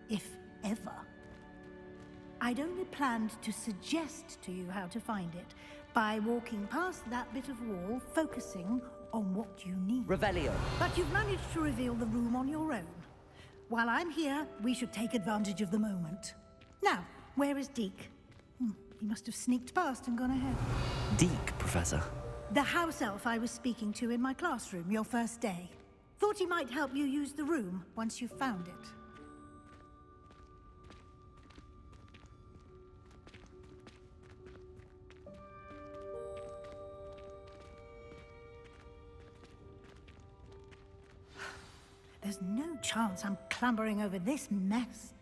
if ever. I'd only planned to suggest to you how to find it by walking past that bit of wall, focusing on what you need. Revelio. But you've managed to reveal the room on your own. While I'm here, we should take advantage of the moment. Now, where is Deke? He must have sneaked past and gone ahead. Deke, Professor. The house elf I was speaking to in my classroom your first day. Thought he might help you use the room once you found it. There's no chance I'm clambering over this mess.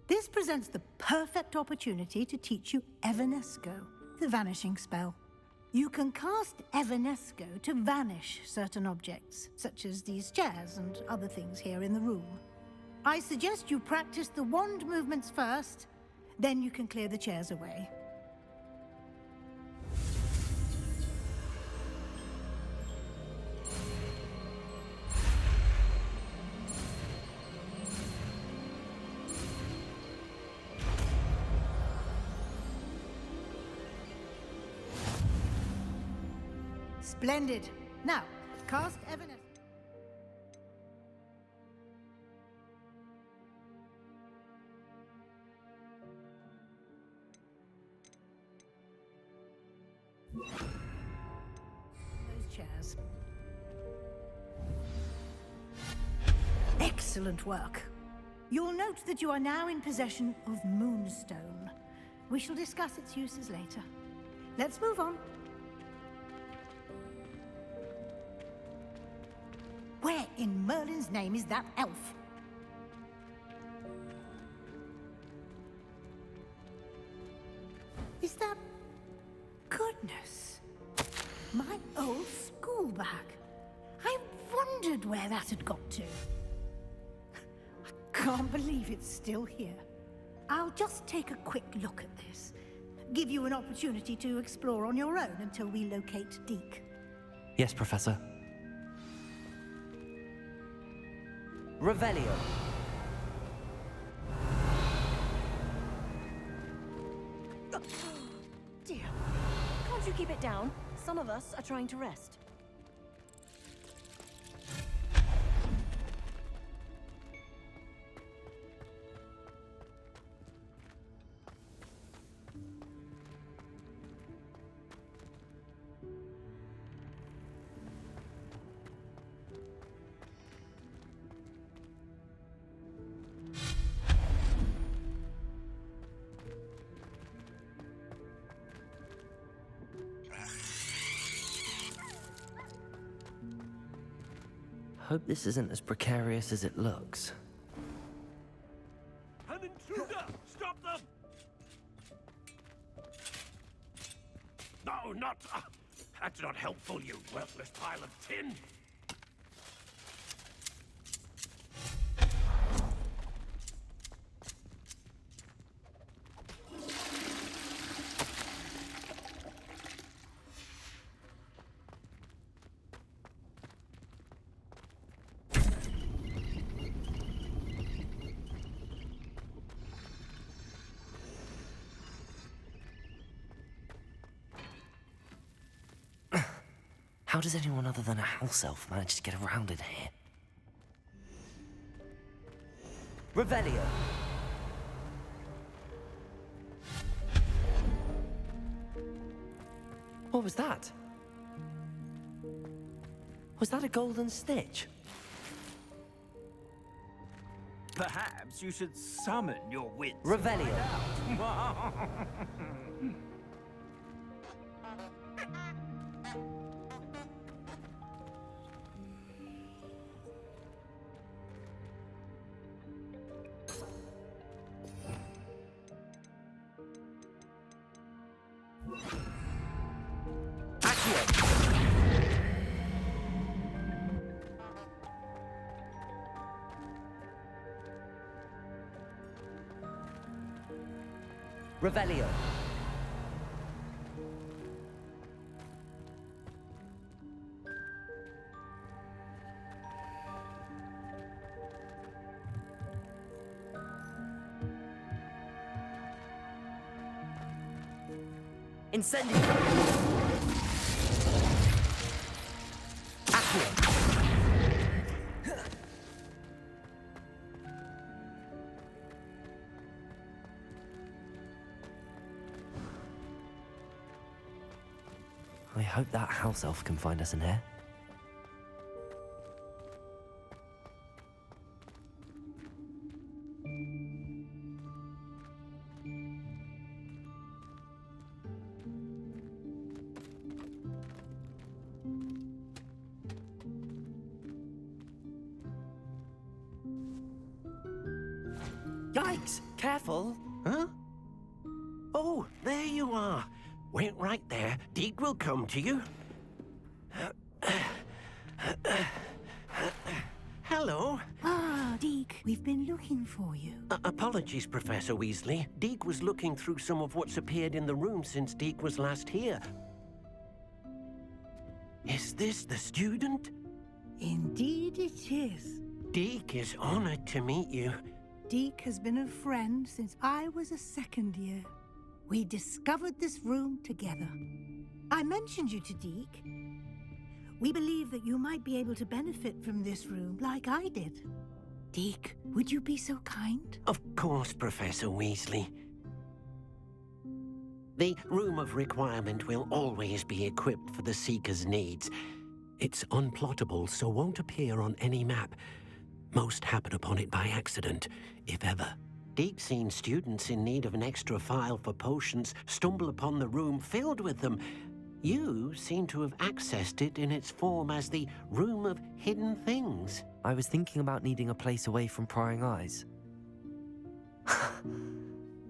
This presents the perfect opportunity to teach you Evanesco, the vanishing spell. You can cast Evanesco to vanish certain objects, such as these chairs and other things here in the room. I suggest you practice the wand movements first, then you can clear the chairs away. Splendid. Now, cast Evanescence. Those chairs. Excellent work. You'll note that you are now in possession of Moonstone. We shall discuss its uses later. Let's move on. Where in Merlin's name is that elf? Is that... Goodness. My old school bag. I wondered where that had got to. I can't believe it's still here. I'll just take a quick look at this. Give you an opportunity to explore on your own until we locate Deke. Yes, Professor. Revelio. Dear, can't you keep it down? Some of us are trying to rest. Hope this isn't as precarious as it looks. An intruder! Stop them! No, not... that's not helpful, you worthless pile of tin! How does anyone other than a house elf manage to get around in here? Revelio. What was that? Was that a golden stitch? Perhaps you should summon your wits. Revelio. Revelio. Incendio! Accio! I hope that house elf can find us in here. Yikes! Careful! Huh? Oh, there you are. Wait right there. Deke will come to you. Hello. Ah, Deke, we've been looking for you. Apologies, Professor Weasley. Deke was looking through some of what's appeared in the room since Deke was last here. Is this the student? Indeed it is. Deke is honored to meet you. Deke has been a friend since I was a second year. We discovered this room together. I mentioned you to Deke. We believe that you might be able to benefit from this room like I did. Deke, would you be so kind? Of course, Professor Weasley. The Room of Requirement will always be equipped for the Seeker's needs. It's unplottable, so won't appear on any map. Most happen upon it by accident, if ever. Deke's seen students in need of an extra file for potions stumble upon the room filled with them. You seem to have accessed it in its form as the Room of Hidden Things. I was thinking about needing a place away from prying eyes.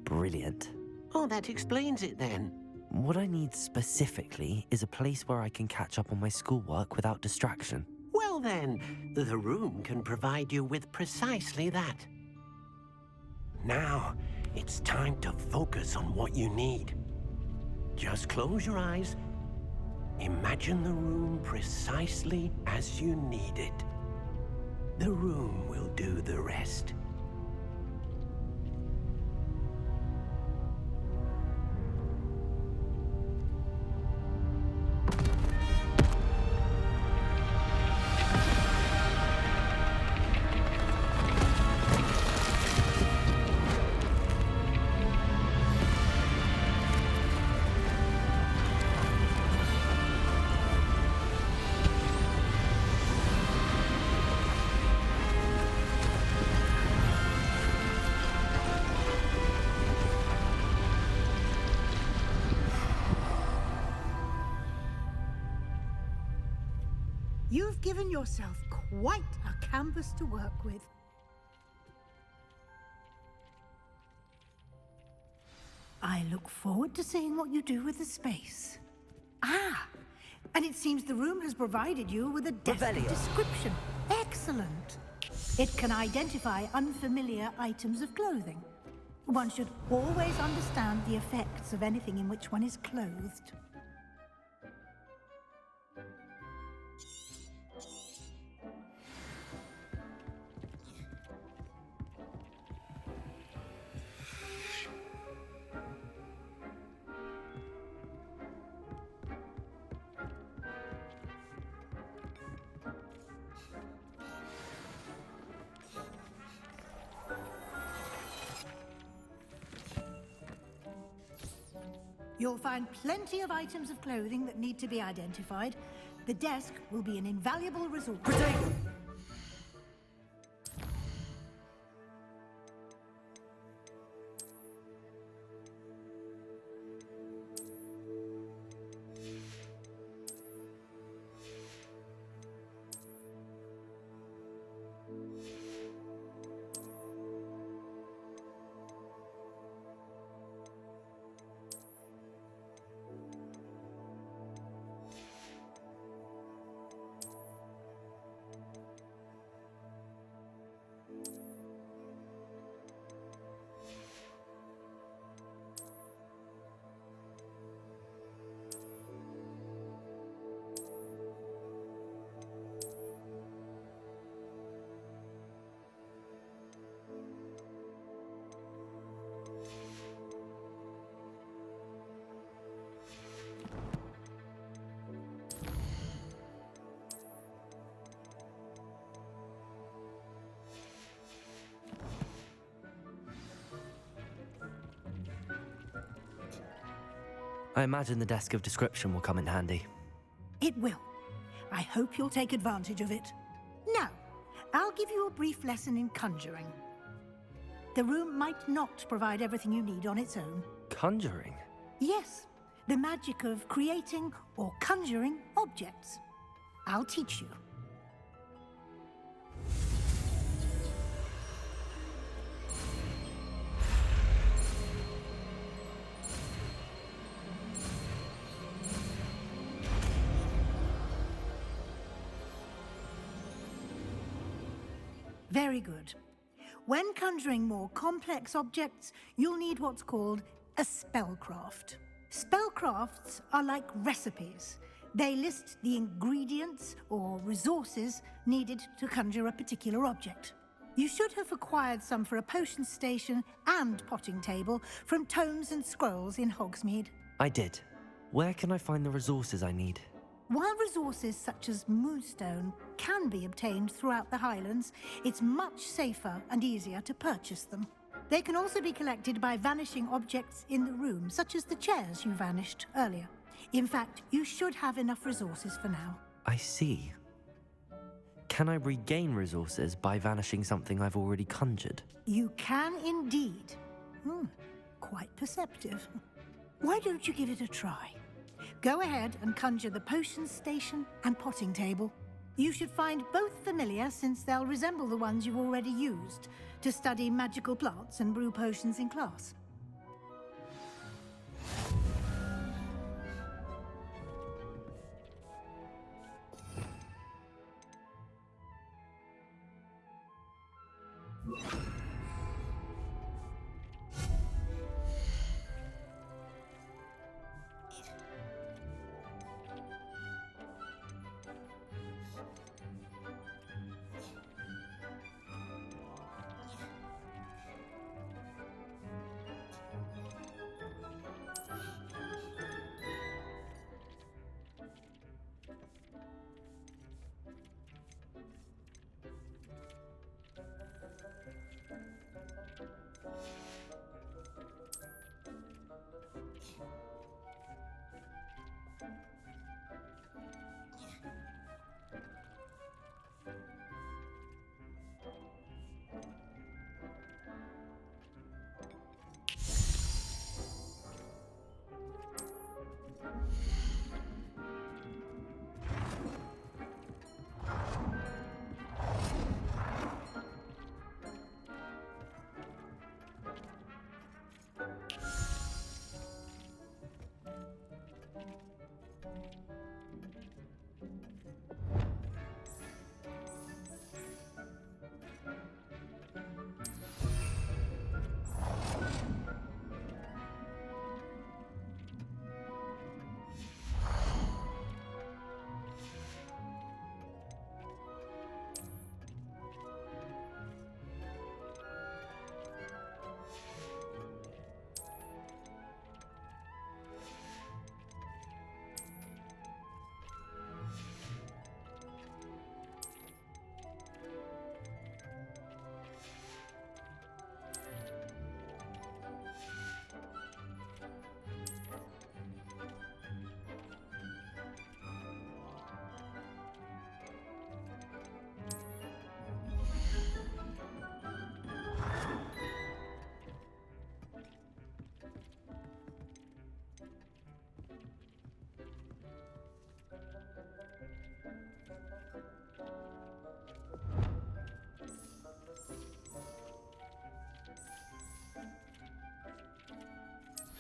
Brilliant. Oh, that explains it then. What I need specifically is a place where I can catch up on my schoolwork without distraction. Well then, the room can provide you with precisely that. Now, it's time to focus on what you need. Just close your eyes. Imagine the room precisely as you need it. The room will do the rest. You've given yourself quite a canvas to work with. I look forward to seeing what you do with the space. Ah, and it seems the room has provided you with a desk Revelio. description. Excellent. It can identify unfamiliar items of clothing. One should always understand the effects of anything in which one is clothed. You'll find plenty of items of clothing that need to be identified. The desk will be an invaluable resource. I imagine the desk of description will come in handy. It will. I hope you'll take advantage of it. Now, I'll give you a brief lesson in conjuring. The room might not provide everything you need on its own. Conjuring? Yes, the magic of creating or conjuring objects. I'll teach you. Very good. When conjuring more complex objects, you'll need what's called a spellcraft. Spellcrafts are like recipes. They list the ingredients or resources needed to conjure a particular object. You should have acquired some for a potion station and potting table from tomes and scrolls in Hogsmeade. I did. Where can I find the resources I need? While resources such as moonstone can be obtained throughout the Highlands, it's much safer and easier to purchase them. They can also be collected by vanishing objects in the room, such as the chairs you vanished earlier. In fact, you should have enough resources for now. I see. Can I regain resources by vanishing something I've already conjured? You can indeed. Quite perceptive. Why don't you give it a try? Go ahead and conjure the potion station and potting table. You should find both familiar, since they'll resemble the ones you've already used to study magical plants and brew potions in class.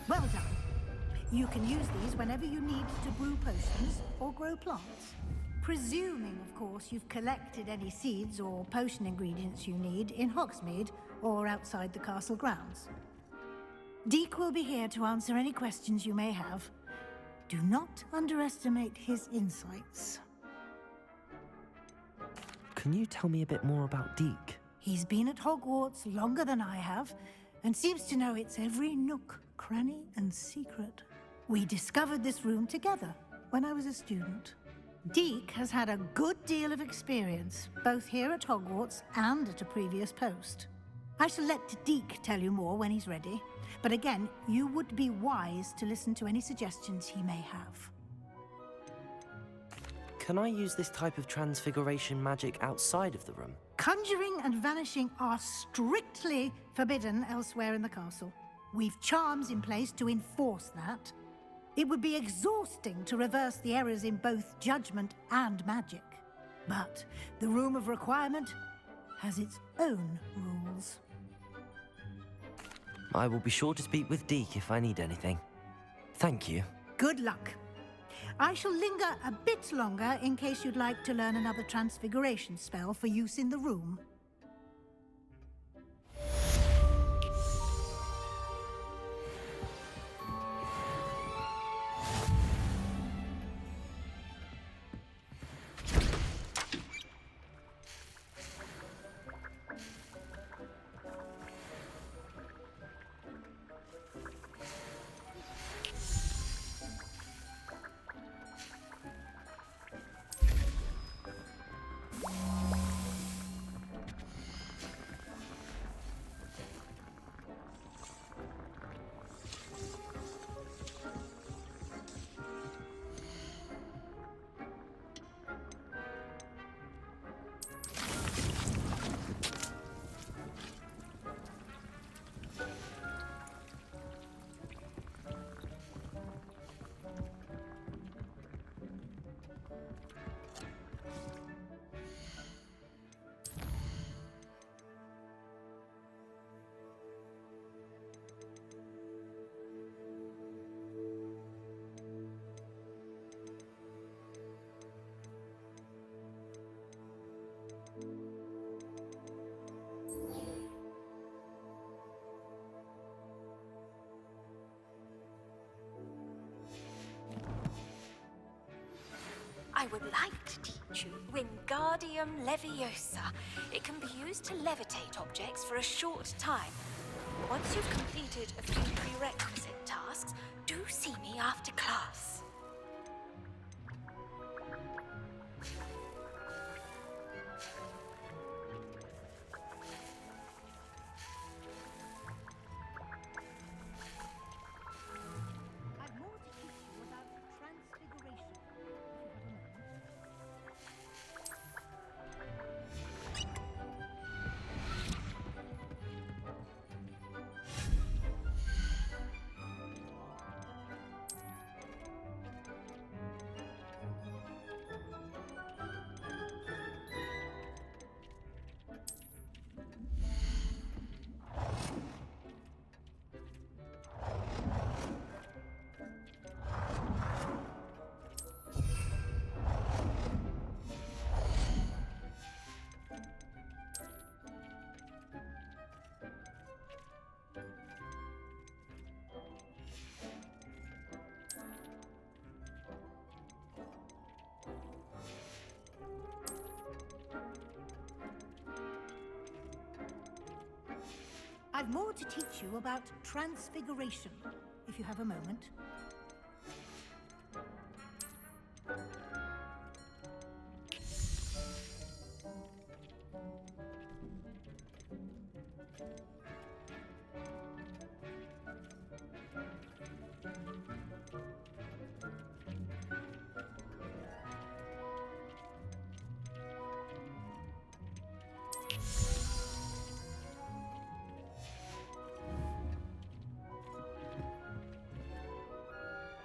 Well done. You can use these whenever you need to brew potions or grow plants. Presuming, of course, you've collected any seeds or potion ingredients you need in Hogsmeade or outside the castle grounds. Deek will be here to answer any questions you may have. Do not underestimate his insights. Can you tell me a bit more about Deek? He's been at Hogwarts longer than I have, and seems to know its every nook, cranny, and secret. We discovered this room together when I was a student. Deek has had a good deal of experience, both here at Hogwarts and at a previous post. I shall let Deek tell you more when he's ready, But again, you would be wise to listen to any suggestions he may have. Can I use this type of transfiguration magic outside of the room? Conjuring and vanishing are strictly forbidden elsewhere in the castle. We've charms in place to enforce that. It would be exhausting to reverse the errors in both judgment and magic. But the Room of Requirement has its own rules. I will be sure to speak with Deke if I need anything. Thank you. Good luck. I shall linger a bit longer in case you'd like to learn another transfiguration spell for use in the room. I would like to teach you Wingardium Leviosa. It can be used to levitate objects for a short time. Once you've completed a few prerequisite tasks, do see me after class. I've more to teach you about transfiguration. I've more to teach you about transfiguration, if you have a moment.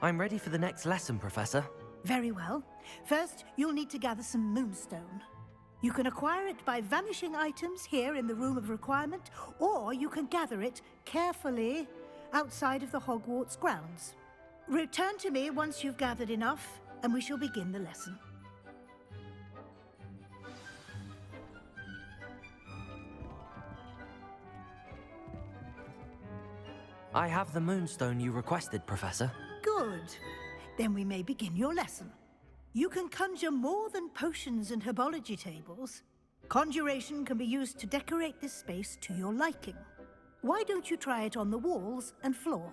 I'm ready for the next lesson, Professor. Very well. First, you'll need to gather some moonstone. You can acquire it by vanishing items here in the Room of Requirement, or you can gather it carefully outside of the Hogwarts grounds. Return to me once you've gathered enough, and we shall begin the lesson. I have the moonstone you requested, Professor. Good. Then we may begin your lesson. You can conjure more than potions and herbology tables. Conjuration can be used to decorate this space to your liking. Why don't you try it on the walls and floor?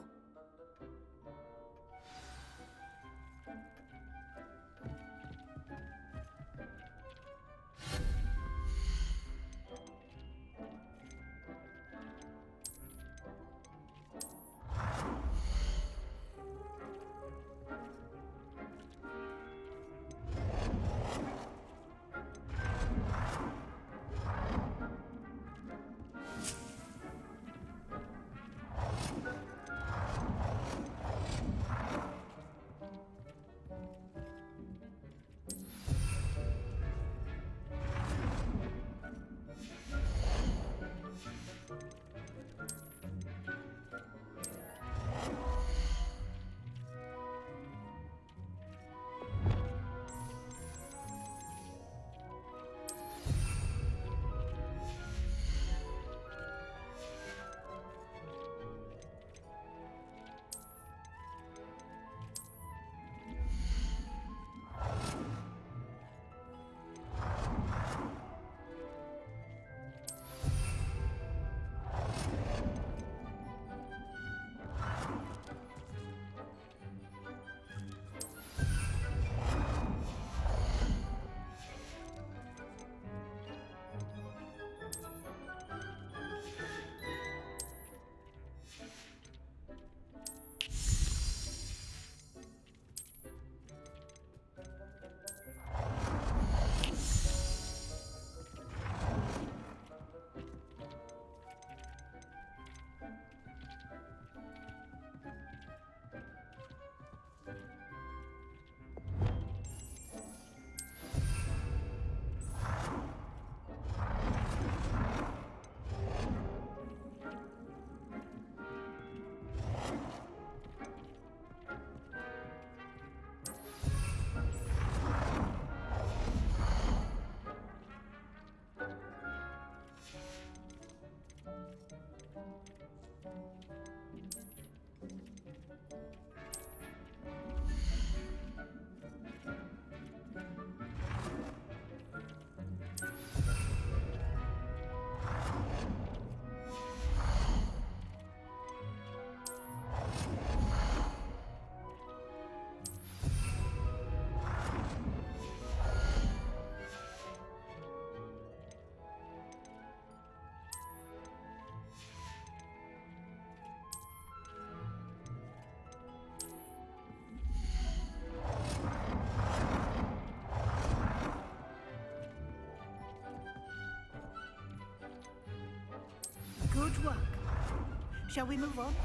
Shall we move on?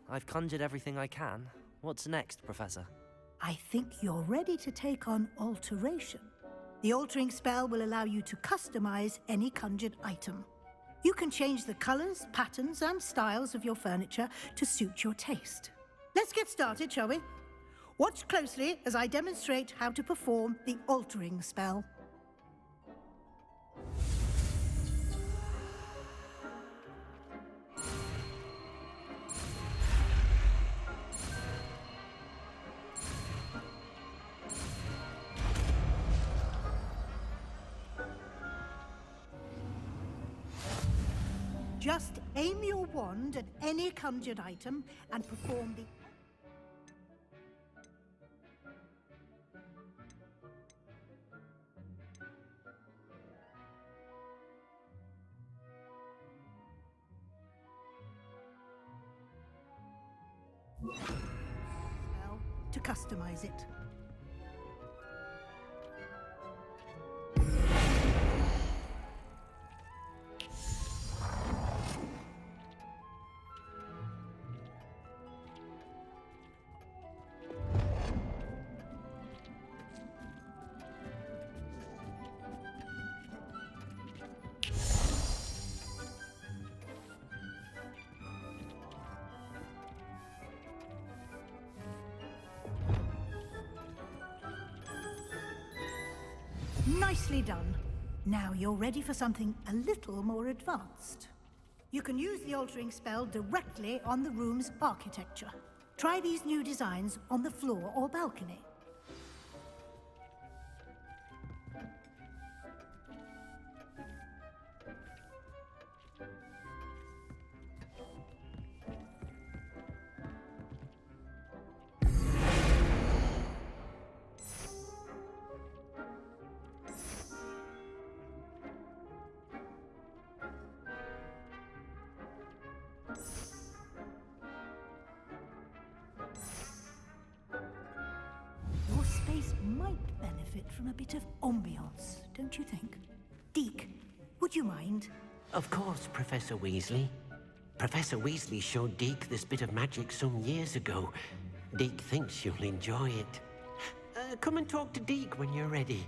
I've conjured everything I can. What's next, Professor? I think you're ready to take on alteration. The altering spell will allow you to customize any conjured item. You can change the colors, patterns, and styles of your furniture to suit your taste. Let's get started, shall we? Watch closely as I demonstrate how to perform the altering spell. Just aim your wand at any conjured item and perform the... spell to customize it. Nicely done. Now you're ready for something a little more advanced. You can use the altering spell directly on the room's architecture. Try these new designs on the floor or balcony. Your space might benefit from a bit of ambiance, don't you think? Deke, would you mind? Of course, Professor Weasley. Professor Weasley showed Deke this bit of magic some years ago. Deke thinks you'll enjoy it. Come and talk to Deke when you're ready.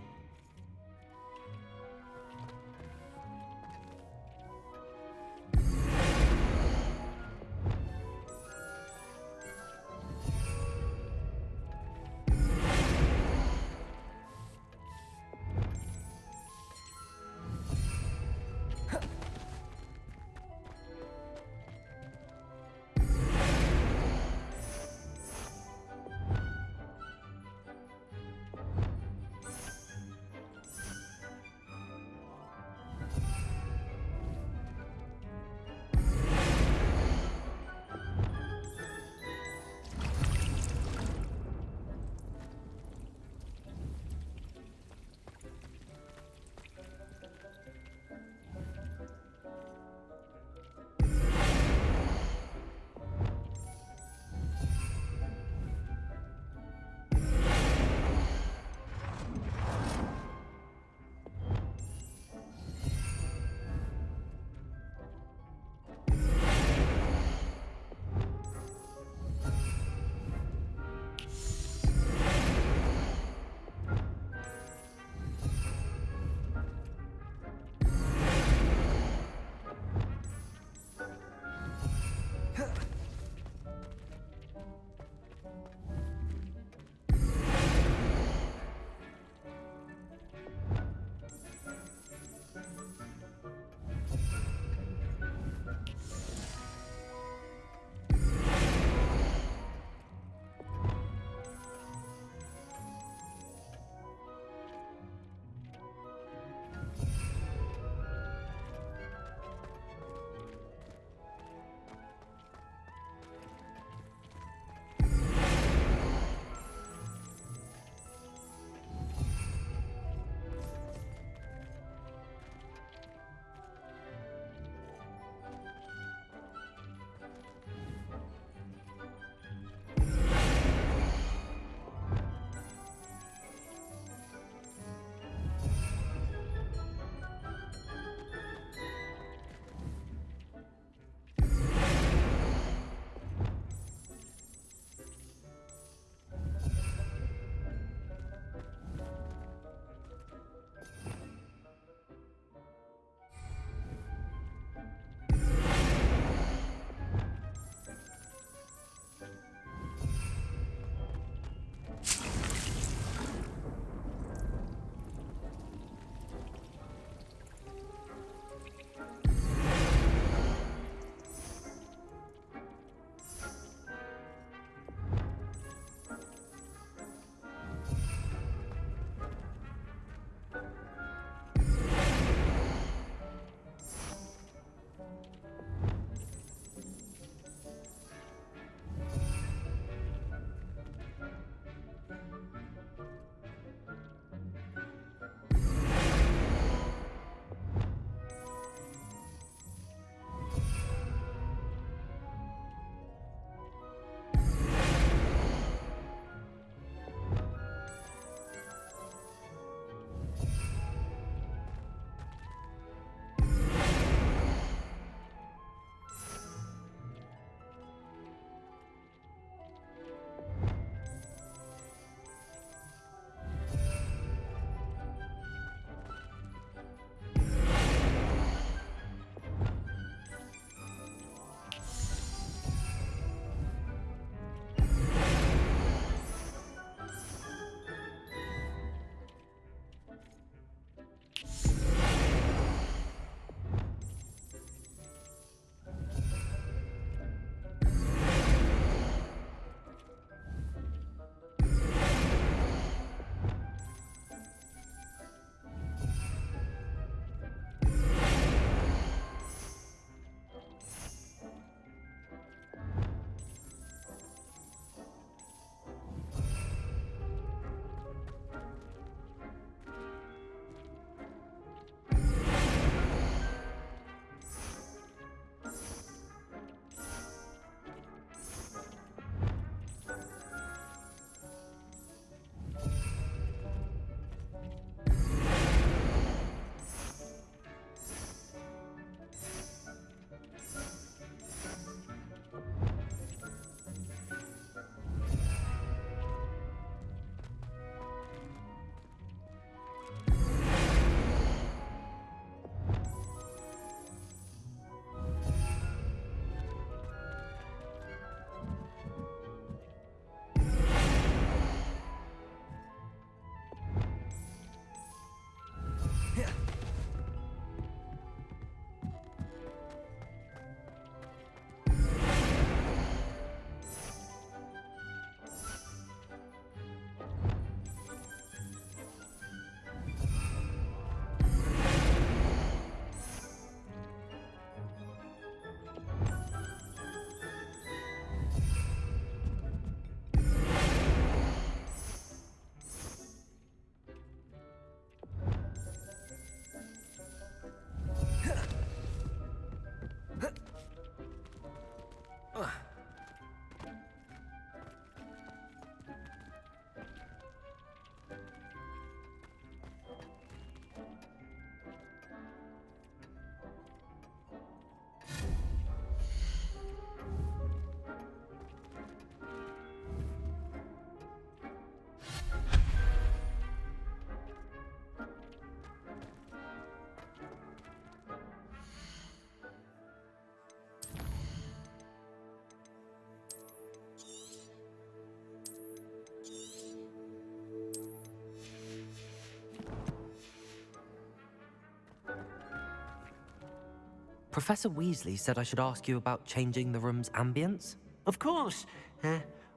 Professor Weasley said I should ask you about changing the room's ambience. Of course.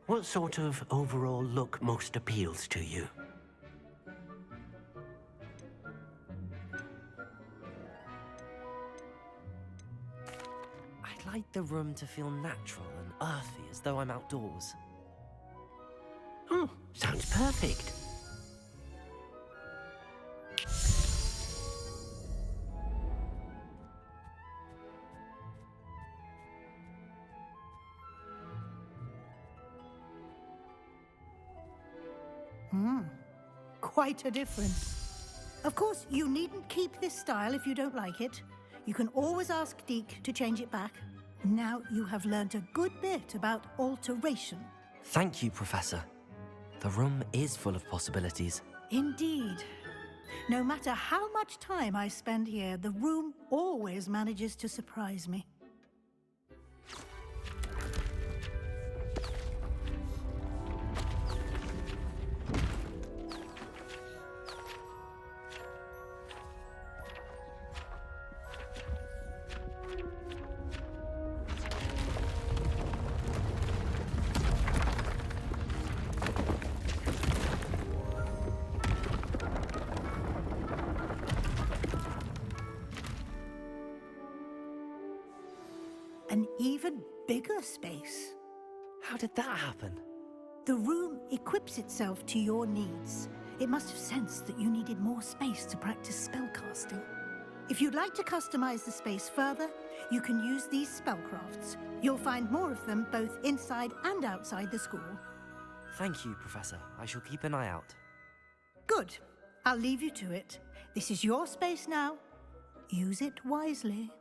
What sort of overall look most appeals to you? I'd like the room to feel natural and earthy, as though I'm outdoors. Oh, sounds perfect. Quite a difference. Of course, you needn't keep this style if you don't like it. You can always ask Deke to change it back. Now you have learned a good bit about alteration. Thank you, Professor. The room is full of possibilities. Indeed. No matter how much time I spend here, the room always manages to surprise me. An even bigger space. How did that happen? The room equips itself to your needs. It must have sensed that you needed more space to practice spellcasting. If you'd like to customize the space further, you can use these spellcrafts. You'll find more of them both inside and outside the school. Thank you, Professor. I shall keep an eye out. Good. I'll leave you to it. This is your space now. Use it wisely.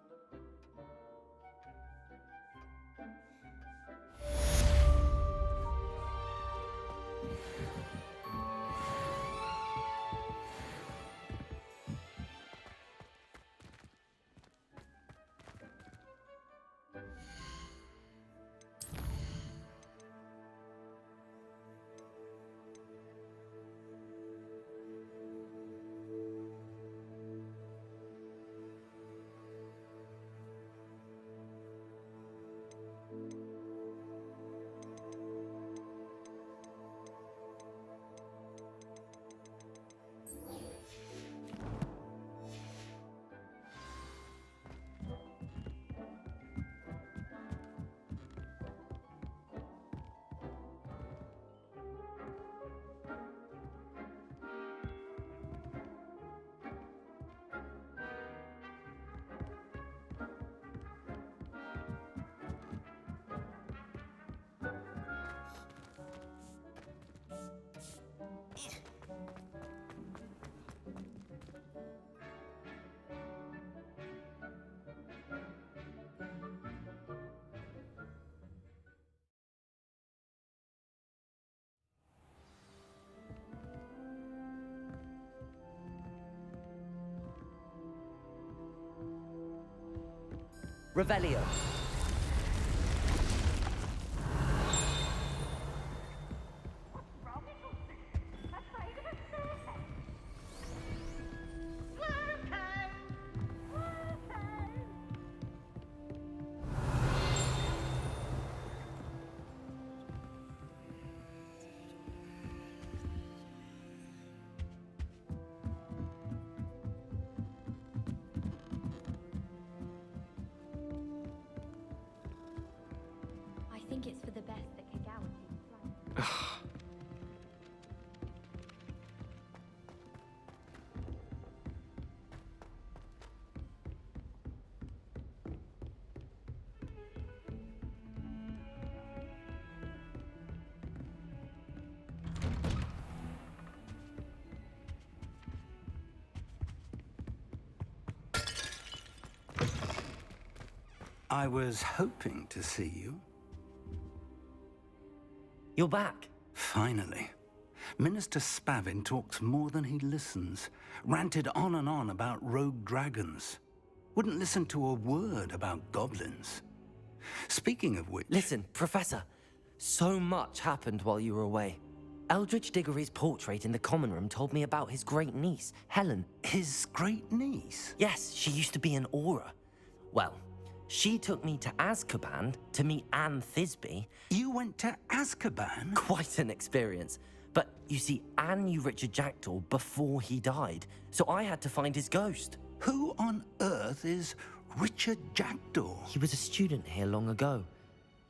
Revelio. I think it's for the best that Kagawa takes flight. I was hoping to see you. You're back. Finally. Minister Spavin talks more than he listens. Ranted on and on about rogue dragons. Wouldn't listen to a word about goblins. Speaking of which... Listen, Professor. So much happened while you were away. Eldridge Diggory's portrait in the common room told me about his great niece, Helen. His great niece? Yes, she used to be an aura. Well, She took me to Azkaban to meet Anne Thisbe. You went to Azkaban? Quite an experience. But you see, Anne knew Richard Jackdaw before he died, so I had to find his ghost. Who on earth is Richard Jackdaw? He was a student here long ago.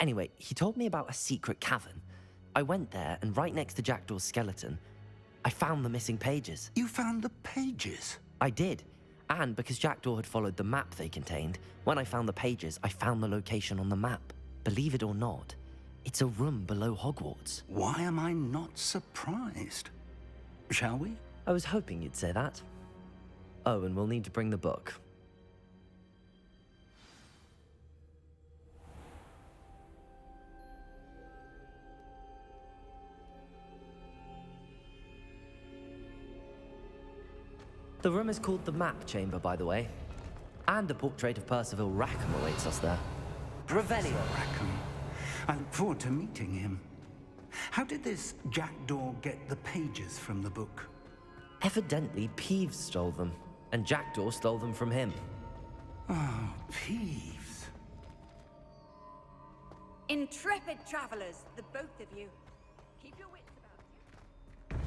Anyway, he told me about a secret cavern. I went there, and right next to Jackdaw's skeleton, I found the missing pages. You found the pages? I did. And because Jackdaw had followed the map they contained, when I found the pages, I found the location on the map. Believe it or not, it's a room below Hogwarts. Why am I not surprised? Shall we? I was hoping you'd say that. Oh, and we'll need to bring the book. The room is called the Map Chamber, by the way. And a portrait of Percival Rackham awaits us there. Revelio. Rackham. I look forward to meeting him. How did this Jackdaw get the pages from the book? Evidently, Peeves stole them, and Jackdaw stole them from him. Oh, Peeves. Intrepid travelers, the both of you. Keep your wits about you.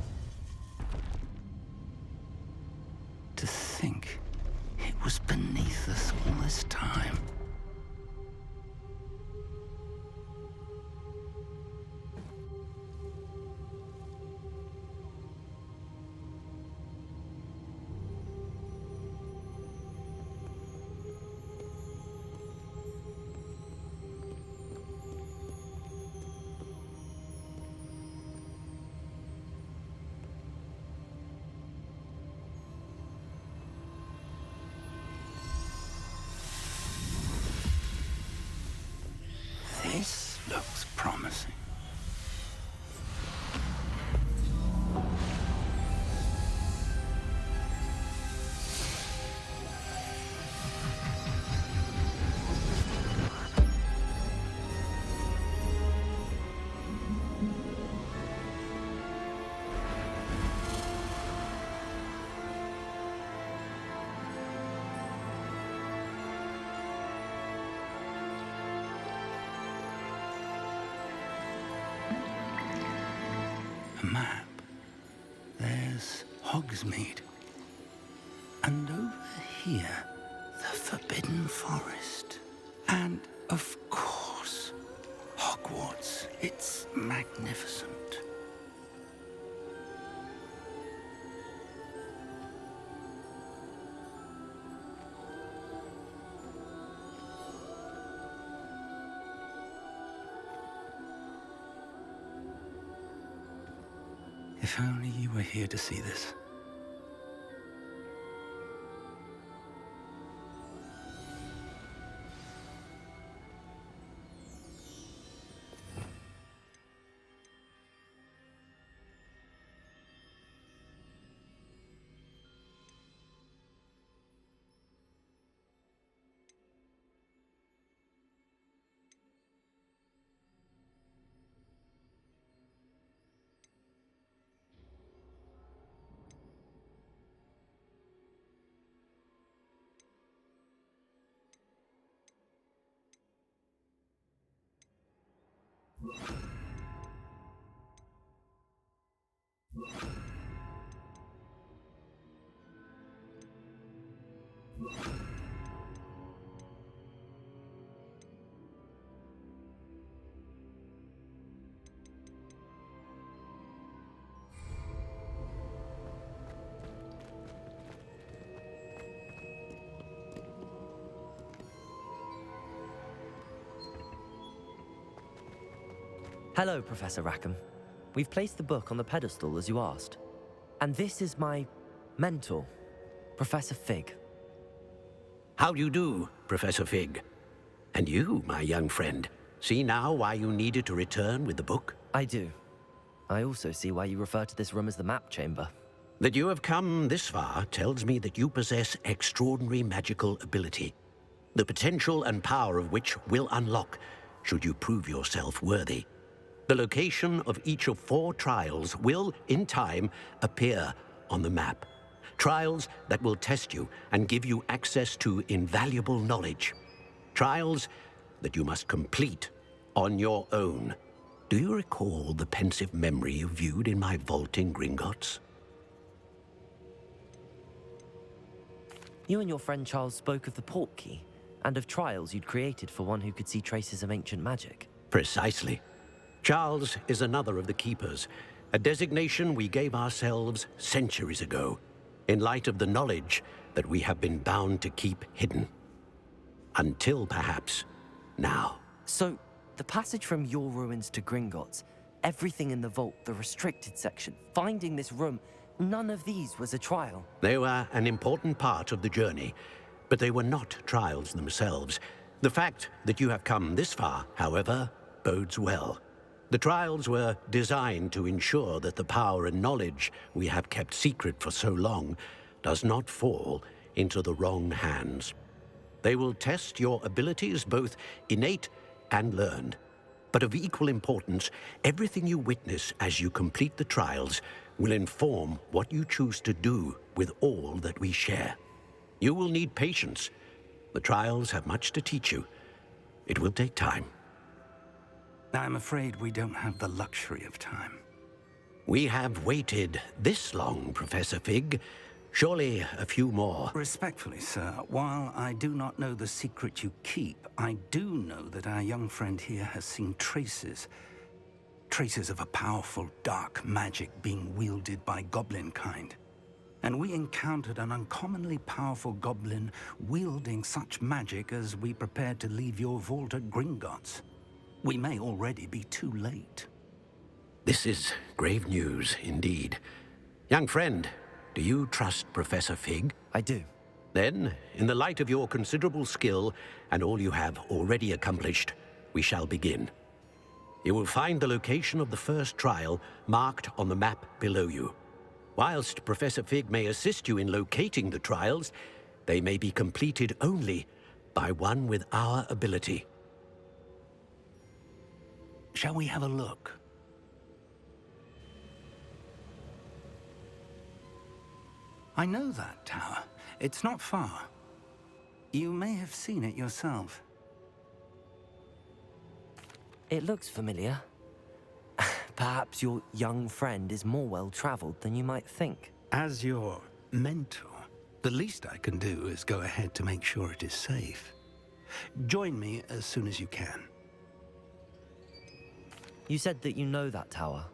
To think it was beneath us all this time. This looks promising. A map. There's Hogsmeade. And over here, the Forbidden Forest. And, of course, Hogwarts. It's magnificent. If only you were here to see this. Hello, Professor Rackham. We've placed the book on the pedestal as you asked. And this is my mentor, Professor Fig. How do you do, Professor Fig? And you, my young friend, see now why you needed to return with the book? I do. I also see why you refer to this room as the Map Chamber. That you have come this far tells me that you possess extraordinary magical ability, the potential and power of which will unlock should you prove yourself worthy. The location of each of 4 trials will, in time, appear on the map. Trials that will test you and give you access to invaluable knowledge. trials that you must complete on your own. Do you recall the pensive memory you viewed in my vault in Gringotts? You and your friend Charles spoke of the port key, and of trials you'd created for one who could see traces of ancient magic. Precisely. Charles is another of the Keepers, a designation we gave ourselves centuries ago, in light of the knowledge that we have been bound to keep hidden. Until, perhaps, now. So, the passage from your ruins to Gringotts, everything in the vault, the restricted section, finding this room, none of these was a trial. They were an important part of the journey, but they were not trials themselves. The fact that you have come this far, however, bodes well. The trials were designed to ensure that the power and knowledge we have kept secret for so long does not fall into the wrong hands. They will test your abilities, both innate and learned. But of equal importance, everything you witness as you complete the trials will inform what you choose to do with all that we share. You will need patience. The trials have much to teach you. It will take time. I'm afraid we don't have the luxury of time. We have waited this long, Professor Fig. Surely a few more. Respectfully, sir, while I do not know the secret you keep, I do know that our young friend here has seen traces. Traces of a powerful dark magic being wielded by goblin kind. And we encountered an uncommonly powerful goblin wielding such magic as we prepared to leave your vault at Gringotts. We may already be too late. This is grave news indeed. Young friend, do you trust Professor Fig? I do. Then, in the light of your considerable skill and all you have already accomplished, we shall begin. You will find the location of the first trial marked on the map below you. Whilst Professor Fig may assist you in locating the trials, they may be completed only by one with our ability. Shall we have a look? I know that tower. It's not far. You may have seen it yourself. It looks familiar. Perhaps your young friend is more well-traveled than you might think. As your mentor, the least I can do is go ahead to make sure it is safe. Join me as soon as you can. You said that you know that tower.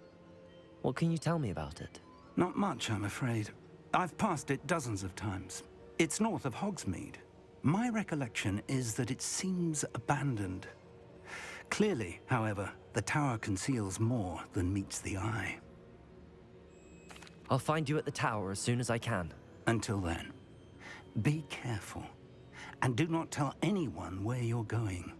What can you tell me about it? Not much, I'm afraid. I've passed it dozens of times. It's north of Hogsmeade. My recollection is that it seems abandoned. Clearly, however, the tower conceals more than meets the eye. I'll find you at the tower as soon as I can. Until then, be careful, and do not tell anyone where you're going.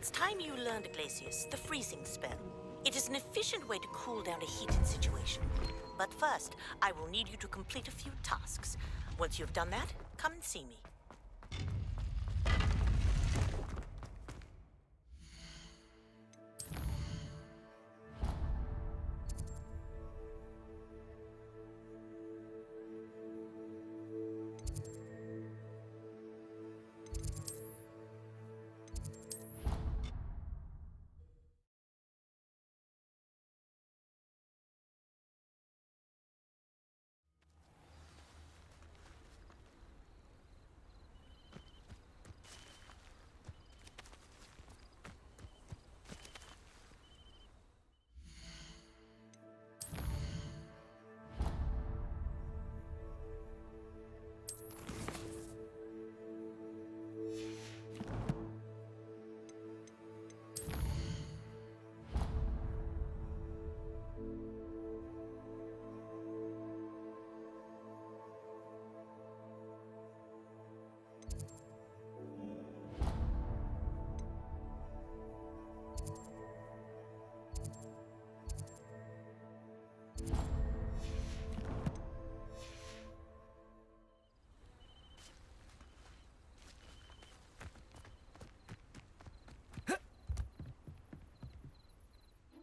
It's time you learned, Glacius, the freezing spell. It is an efficient way to cool down a heated situation. But first, I will need you to complete a few tasks. Once you've done that, come and see me.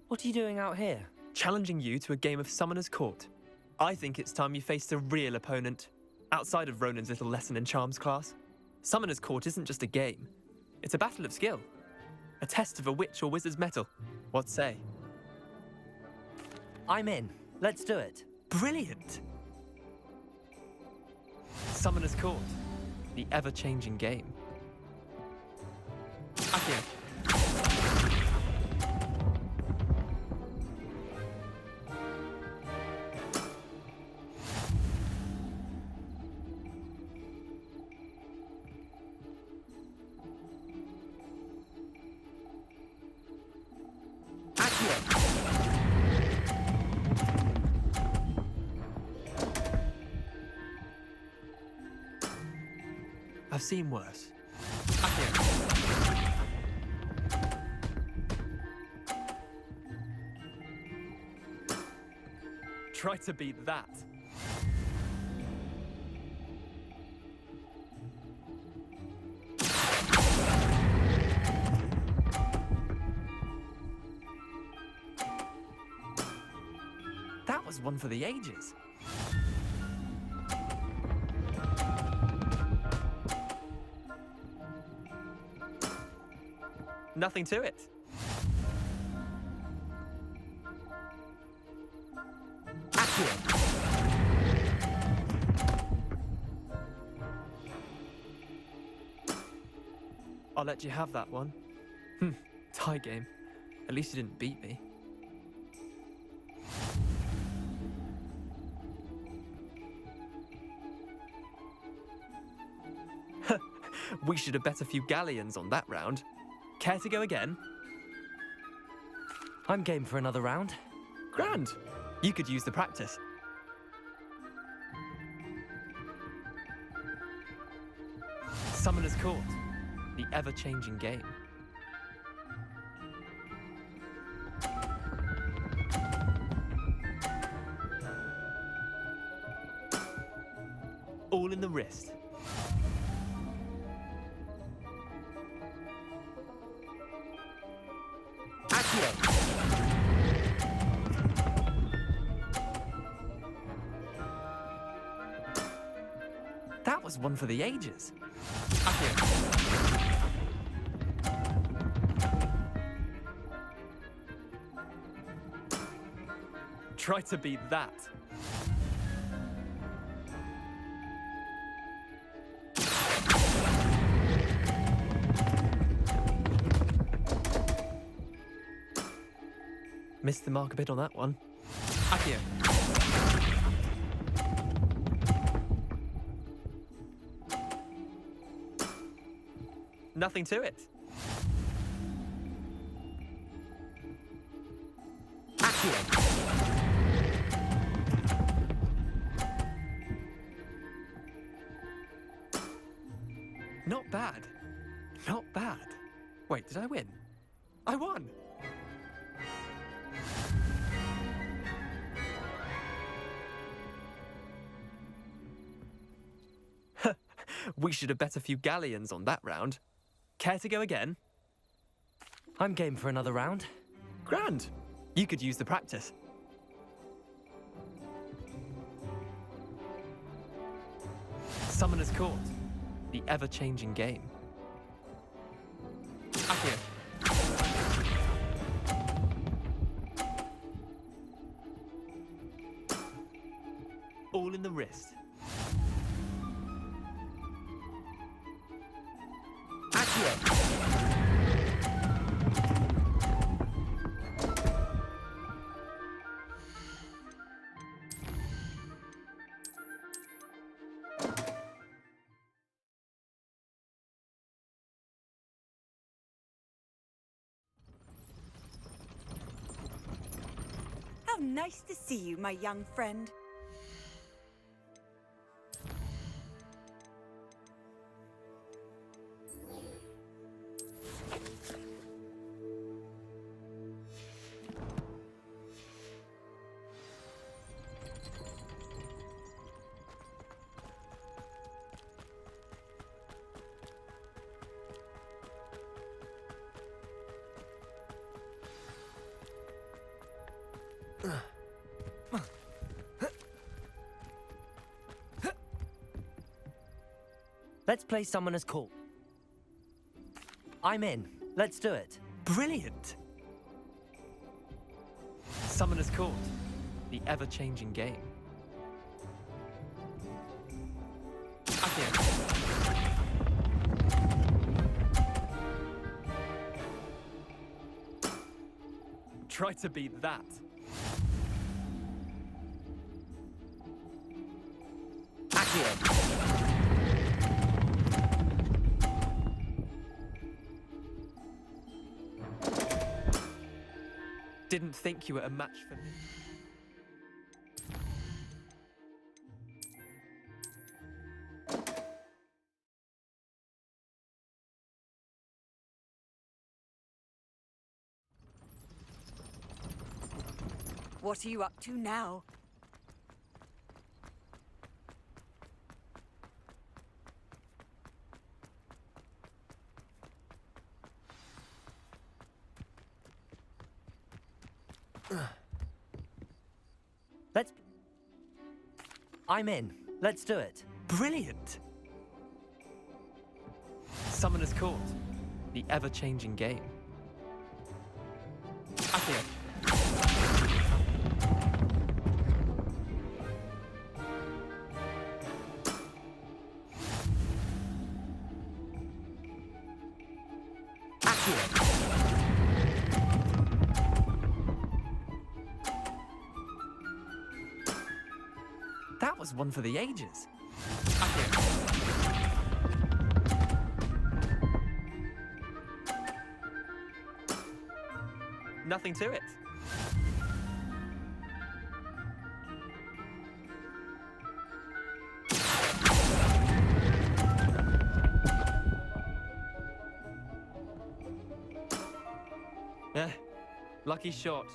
What are you doing out here? Challenging you to a game of Summoner's Court. I think it's time you faced a real opponent, outside of Ronan's little lesson in charms class. Summoner's Court isn't just a game. It's a battle of skill. A test of a witch or wizard's mettle. What say? I'm in. Let's do it. Brilliant! Summoner's Court. The ever-changing game. Accio. I've seen worse. Accio. Try to beat that. That was one for the ages. Nothing to it. Accio. I'll let you have that one. Tie game. At least you didn't beat me. We should have bet a few galleons on that round. Care to go again? I'm game for another round. Grand. You could use the practice. Summoner's Court. The ever-changing game. All in the wrist. That was one for the ages. Accio. Try to beat that. Missed the mark a bit on that one. Accio. Nothing to it. Accio. Not bad. Not bad. Wait, did I win? I won! We should have bet a few galleons on that round. Care to go again? I'm game for another round. Grand! You could use the practice. Summoner's Court. The ever-changing game. Accio. All in the wrist. Accio. How nice to see you, my young friend. Let's play Summoner's Court. I'm in. Let's do it. Brilliant! Summoner's Court. The ever-changing game. Accio. Try to beat that. Accio. Didn't think you were a match for me. What are you up to now? I'm in. Let's do it. Brilliant! Summoner's Court. The ever-changing game. Accio. That was one for the ages. Nothing to it. Lucky shot.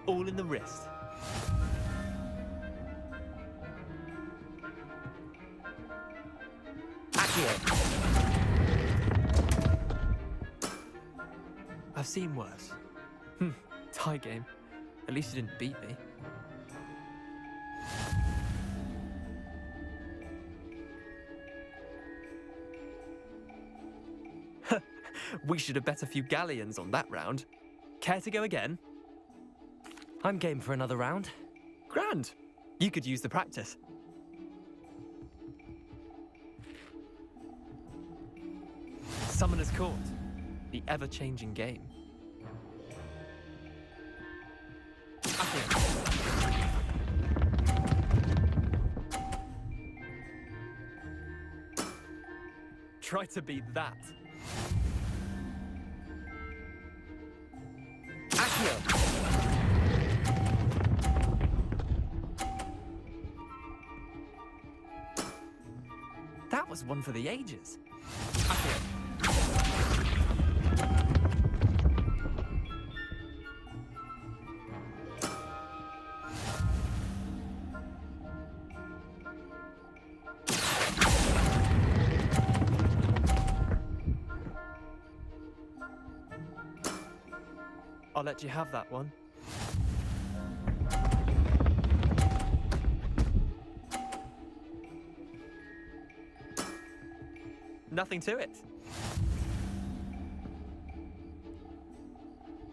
All in the wrist. I've seen worse. Tie game. At least you didn't beat me. We should have bet a few galleons on that round. Care to go again? I'm game for another round. Grand. You could use the practice. Summoner's Court. The ever-changing game. Try to beat that. was one for the ages. Accio. I'll let you have that one. Nothing to it.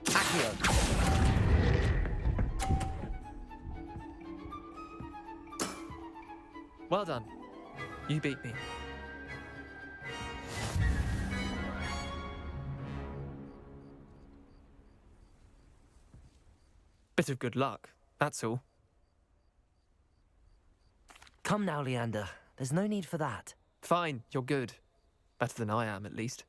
Accio. Well done. You beat me. Bit of good luck, that's all. Come now, Leander. There's no need for that. Fine, you're good. Better than I am, at least.